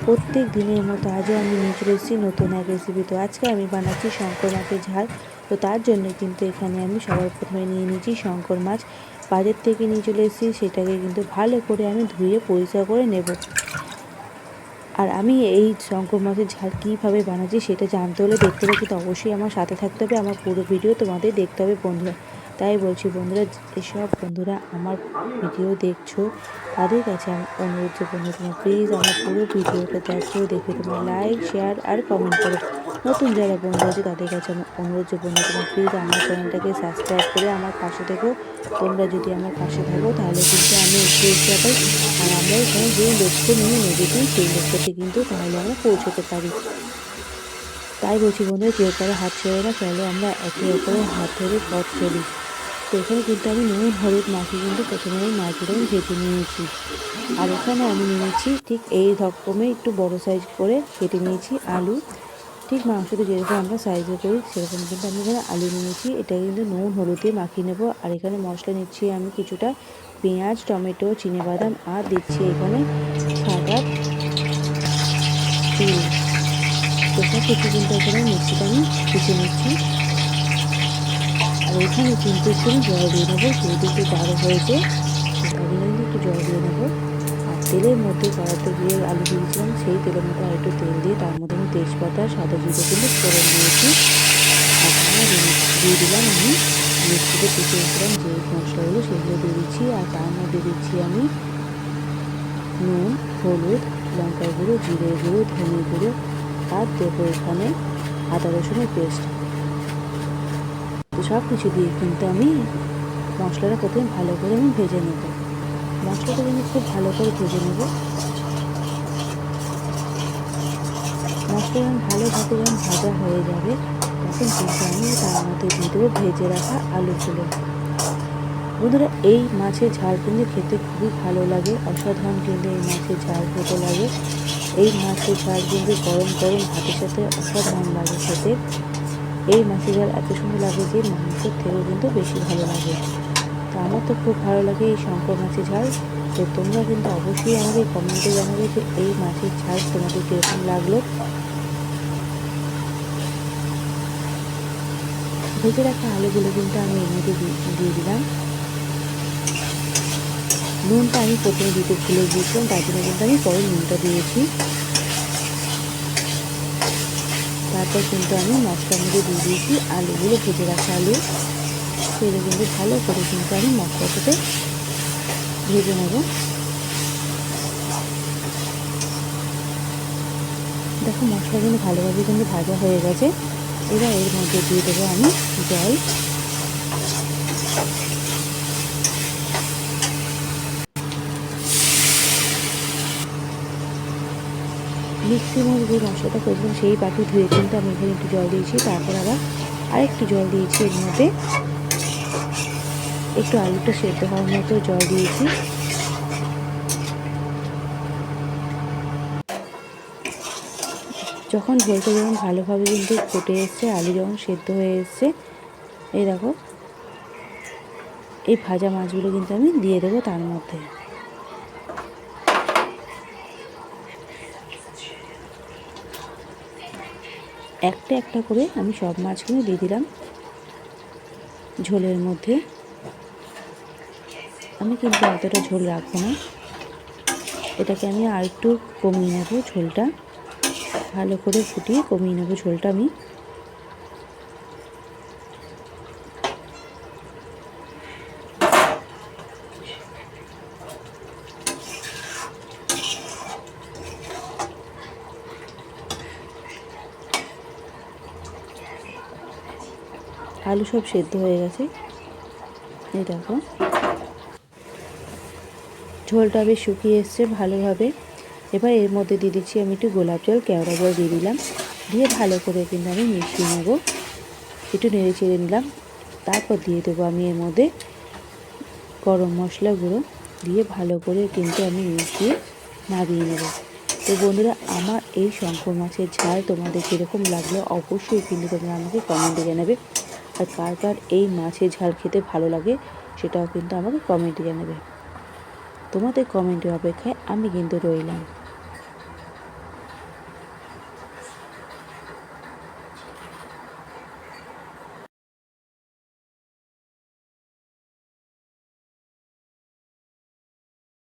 প্রত্যেক দিনের মতো আজও আমি নিয়ে চলে এসেছি নতুন এক রেসিপি। তো আজকে আমি বানাচ্ছি শঙ্কর মাছের ঝাল। তো তার জন্য কিন্তু এখানে আমি সবার প্রথমে নিয়ে নিয়েছি শঙ্কর মাছ। বাজার থেকে নিয়ে চলে এসেছি, সেটাকে কিন্তু ভালো করে আমি ধুয়ে পরিষ্কার করে নেব। আর আমি এই শঙ্কর মাছের ঝাল কীভাবে বানাচ্ছি সেটা জানতে হলে দেখতে হলে কিন্তু অবশ্যই আমার সাথে থাকতে হবে। আমার পুরো ভিডিও তোমাদের দেখতে হবে বন্ধুরা। তাই বলছি বন্ধুরা, যেসব বন্ধুরা আমার ভিডিও দেখছো তাদের কাছে আমার অনুরোধ যে বন্ধু তোমরা প্লিজ আমার পুরো ভিডিওটা দেখে তোমরা লাইক, শেয়ার আর কমেন্ট করো। নতুন যারা বন্ধু আছে তাদের কাছে আমার অনুরোধ যে বন্ধু তোমরা প্লিজ আমার চ্যানেলটাকে সাবস্ক্রাইব করে আমার পাশে থেকো। তোমরা যদি আমার পাশে থাকো তাহলে কিন্তু আমি একটু উৎসাহ পাই। আর আমরা এখানে যে লক্ষ্য নিয়ে নেগেছি সেই লক্ষ্যতে কিন্তু তাহলে আমরা পৌঁছতে পারি। তাই বলছি বন্ধুরা, কেউ কারো হাত ছেড়ে না, চলো আমরা একে অপরের হাত ধরে পথ চলি। তো এখানে কিন্তু আমি নুন হলুদ মাখিয়ে কিন্তু প্রথমে আমি মাছগুলো ভেজে নিয়েছি। আর এখানে আমি নিয়েছি ঠিক এই রকমের একটু বড় সাইজ করে কেটে নিয়েছি আলু। ঠিক মাংসটা যেরকম আমরা সাইজে করি সেরকম কিন্তু আমি এখানে আলু নিয়েছি। এটা কিন্তু নুন হলুদ দিয়ে মাখিয়ে নেবো। আর এখানে মশলা নিচ্ছি আমি কিছুটা পেঁয়াজ, টমেটো, চিনেবাদাম আর দিচ্ছি এখানে সাদা তিল। তো সব কিছু কিন্তু এখানে মিক্সিটা আমি পিষে নিচ্ছি। আর এখানে কিন্তু একটু আমি জল দিয়ে নেবো, যেহেতু একটু গাঢ় হয়েছে তাই জন্য কিন্তু একটু জল দিয়ে নেবো। আর তেলের মধ্যে কড়াতে যে আলু দিয়েছিলাম সেই তেলের মধ্যে আর একটু তেল দিয়ে তার মধ্যে আমি তেজপাতা, সাদা জিরে কিন্তু ফোড়ন দিয়েছি। আর তার দিয়ে দিলাম আমি মিক্সিতে পিষে রেখেছিলাম যে মশলাগুলো সেগুলো দিয়ে দিচ্ছি। আর তার মধ্যে দিচ্ছি আমি নুন, হলুদ, লঙ্কার গুঁড়ো, জিরে গুঁড়ো, ধনে গুঁড়ো আর দেবো এখানে আদা রসুনের পেস্ট। তো সব কিছু দিয়ে কিন্তু আমি মশলাটা প্রথমে ভালো করে আমি ভেজে নেব। মশলাটা কিন্তু খুব ভালো করে ভেজে নেব। মশলাটা ভালোভাবে যখন ভাজা হয়ে যাবে তখন কিন্তু আমি তার মধ্যে দিয়ে দেবো ভেজে রাখা আলুগুলো। বন্ধুরা, এই মাছের ঝাল কিন্তু খেতে খুবই ভালো লাগে, অসাধারণ কিন্তু এই মাছের ঝাল খেতে লাগে। এই মাছের ঝাল কিন্তু গরম গরম ভাতের সাথে অসাধারণ লাগে খেতে। এই মাছের ঝাল এত সুন্দর লাগে যে মাংসের থেকেও কিন্তু বেশি ভালো লাগে। তো আমার তো খুব ভালো লাগে এই শঙ্কর মাছের ঝাল। তো তোমরা কিন্তু অবশ্যই আমাকে কমেন্টে জানাবে যে এই মাছের ঝাল তোমাদের কীরকম লাগলো। ভেজে রাখা আলুগুলো কিন্তু আমি এর মধ্যে দিয়ে দিলাম। নুনটা আমি প্রথমে দিতে ভুলে গিয়েছিলাম, তার জন্য কিন্তু আমি পরে নুনটা দিয়েছি। তারপর কিন্তু আমি মশলার মধ্যে দিয়ে দিয়েছি আলুগুলো, ভেজে রাখা আলু। সেটা কিন্তু ভালো করে কিন্তু আমি মশলার সাথে ভেজে নেব। দেখো মশলা কিন্তু ভালোভাবে কিন্তু ভাজা হয়ে গেছে। এবার এর মধ্যে দিয়ে দেবো আমি জল। মিক্সির মধ্যে যে মশলাটা করেছিলাম সেই বাটি ধুয়ে কিন্তু আমি এখানে একটু জল দিয়েছি। তারপর আবার আরেকটু জল দিয়েছি এর মধ্যে, একটু আলুটা সেদ্ধ হওয়ার মতো জল দিয়েছি। যখন ঝোলটা যখন ভালোভাবে কিন্তু ফুটে এসছে, আলু যখন সেদ্ধ হয়ে এসছে, এই দেখো এই ভাজা মাছগুলো কিন্তু আমি দিয়ে দেবো তার মধ্যে। একটা একটা করে আমি সব মাছগুলো দিয়ে দিলাম ঝোলের মধ্যে। আমি কিন্তু এতটা ঝোল রাখবো না, এটাকে আমি আর একটু কমিয়ে নেব ঝোলটা, ভালো করে ফুটিয়ে কমিয়ে নেব ঝোলটা আমি। আলু সব সেদ্ধ হয়ে গেছে, এই দেখো ঝোলটা বেশ শুকিয়ে এসছে ভালোভাবে। এবার এর মধ্যে দিয়ে দিচ্ছি আমি একটু গোলাপ জল, কেওড়া জল দিয়ে দিলাম। দিয়ে ভালো করে কিন্তু আমি মিশিয়ে নেব, একটু নেড়ে চেড়ে নিলাম। তারপর দিয়ে দেবো আমি এর মধ্যে গরম মশলা গুঁড়ো, দিয়ে ভালো করে কিন্তু আমি মিশিয়ে নামিয়ে নেব। তো বন্ধুরা, আমার এই শঙ্কর মাছের ঝাল তোমাদের কীরকম লাগলো অবশ্যই কিন্তু তোমরা আমাকে কমেন্টে জানাবে। আর কার কার এই মাছের ঝাল খেতে ভালো লাগে সেটাও কিন্তু আমাকে কমেন্টে জানাবে। তোমাদের কমেন্টের অপেক্ষায় আমি কিন্তু রইলাম।